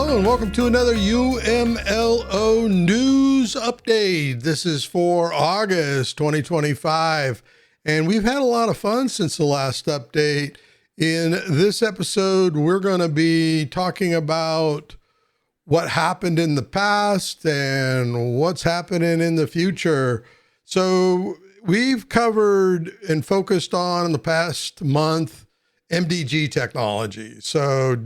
Hello and welcome to another UMLO News Update. This is for August 2025, and we've had a lot of fun since the last update. In this episode, we're going to be talking about what happened in the past and what's happening in the future. So we've covered and focused on in the past month MDG Technologies. So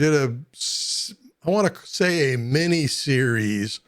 I want to say a mini series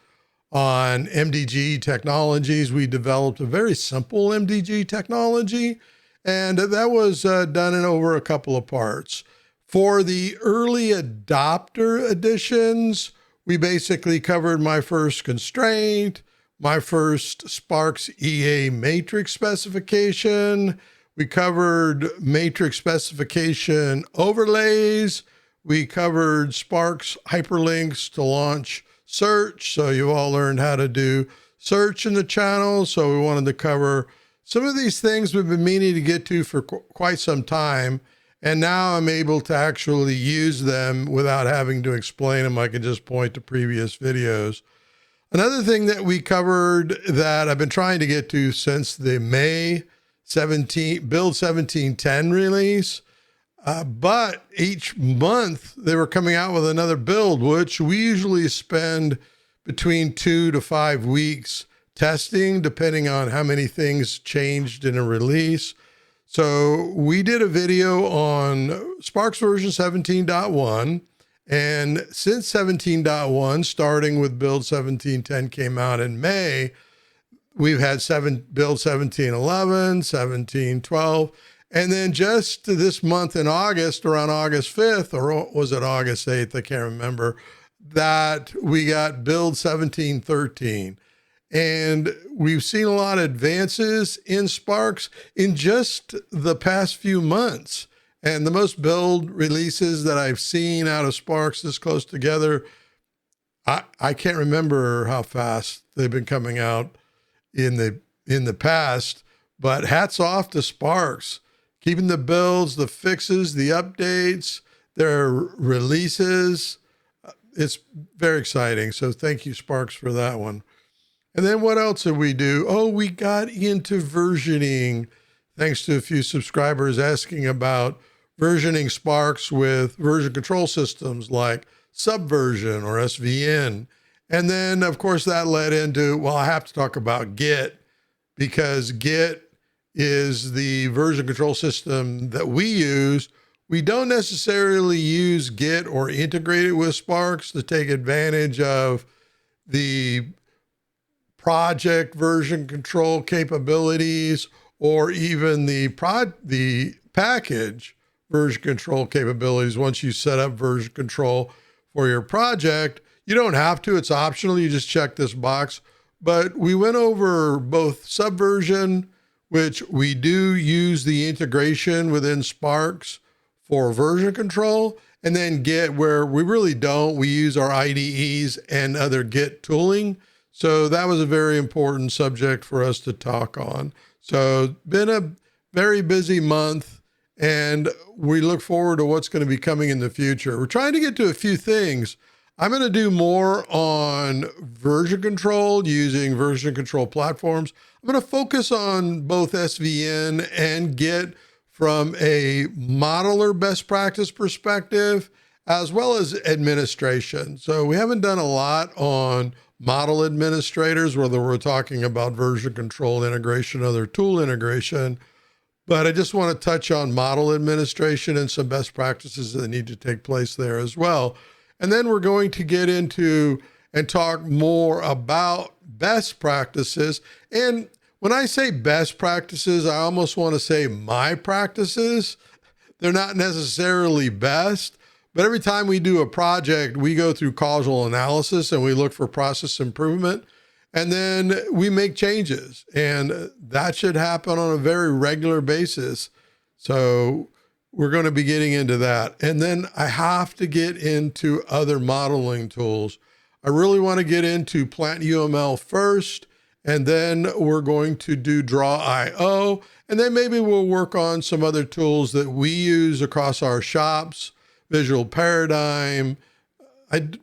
on MDG Technologies. We developed a very simple MDG technology, and that was done in over a couple of parts. For the early adopter editions, we basically covered my first constraint, my first Sparx EA matrix specification. We covered matrix specification overlays. We covered Sparx hyperlinks to launch search. So you all learned how to do search in the channel. So we wanted to cover some of these things we've been meaning to get to for quite some time. And now I'm able to actually use them without having to explain them. I can just point to previous videos. Another thing that we covered that I've been trying to get to since the May 17 build 1710 release, but each month they were coming out with another build, which we usually spend between 2 to 5 weeks testing, depending on how many things changed in a release. So we did a video on Sparx version 17.1, and since 17.1, starting with build 1710 came out in May, we've had build 1711, 1712, and then just this month in August, around August 5th, or was it August 8th? I can't remember, that we got build 1713. And we've seen a lot of advances in Sparx in just the past few months. And the most build releases that I've seen out of Sparx this close together, I can't remember how fast they've been coming out in the past, but hats off to Sparx. Keeping the builds, the fixes, the updates, their releases. It's very exciting. So thank you, Sparx, for that one. And then what else did we do? Oh, we got into versioning, thanks to a few subscribers asking about versioning Sparx with version control systems like Subversion or SVN. And then, of course, that led into, well, I have to talk about Git, because Git is the version control system that we use. We don't necessarily use Git or integrate it with Sparx to take advantage of the project version control capabilities or even the package version control capabilities. Once you set up version control for your project, you don't have to, it's optional. You just check this box. But we went over both Subversion, which we do use the integration within Sparx for version control, and then Git, where we really don't. We use our IDEs and other Git tooling. So that was a very important subject for us to talk on. So been a very busy month, and we look forward to what's going to be coming in the future. We're trying to get to a few things. I'm going to do more on version control using version control platforms. I'm going to focus on both SVN and Git from a modeler best practice perspective, as well as administration. So we haven't done a lot on model administrators, whether we're talking about version control integration, other tool integration, but I just want to touch on model administration and some best practices that need to take place there as well. And then we're going to get into and talk more about best practices. And when I say best practices, I almost want to say my practices. They're not necessarily best, but every time we do a project, we go through causal analysis and we look for process improvement, and then we make changes. And that should happen on a very regular basis. So we're going to be getting into that. And then I have to get into other modeling tools. I really want to get into Plant UML first, and then we're going to do Draw.io, and then maybe we'll work on some other tools that we use across our shops, Visual Paradigm,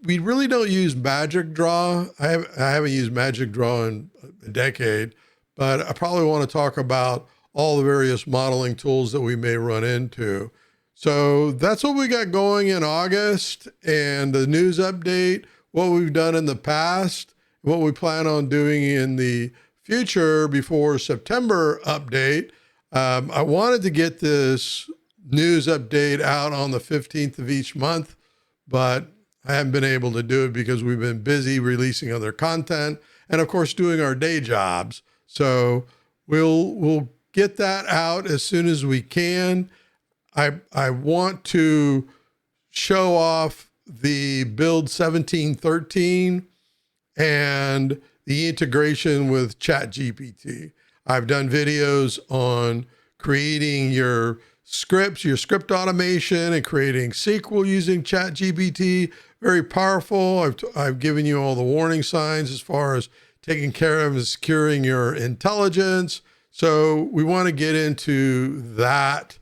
we really don't use Magic Draw. I haven't used Magic Draw in a decade, but I probably want to talk about all the various modeling tools that we may run into. So that's what we got going in August, and the news update, what we've done in the past, what we plan on doing in the future before September update. I wanted to get this news update out on the 15th of each month, but I haven't been able to do it because we've been busy releasing other content and of course doing our day jobs. So we'll get that out as soon as we can. I want to show off the build 1713 and the integration with ChatGPT. I've done videos on creating your scripts, your script automation, and creating SQL using ChatGPT. Very powerful. I've given you all the warning signs as far as taking care of and securing your intelligence. So we want to get into that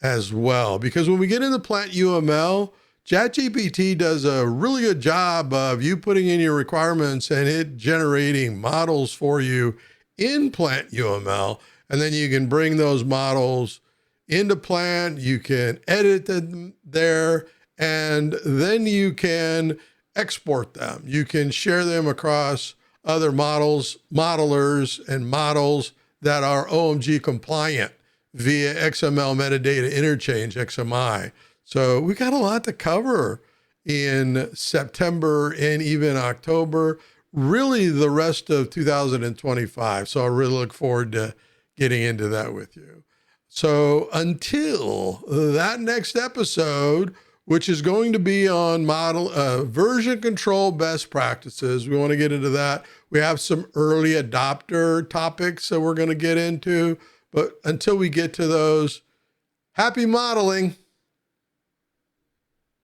as well, because when we get into Plant UML, ChatGPT does a really good job of you putting in your requirements and it generating models for you in Plant UML. And then you can bring those models into Plant, you can edit them there, and then you can export them. You can share them across other modelers and models that are OMG compliant via XML metadata interchange, XMI. So we got a lot to cover in September and even October, really the rest of 2025. So I really look forward to getting into that with you. So until that next episode, which is going to be on version control best practices, we want to get into that. We have some early adopter topics that we're going to get into. But until we get to those, happy modeling.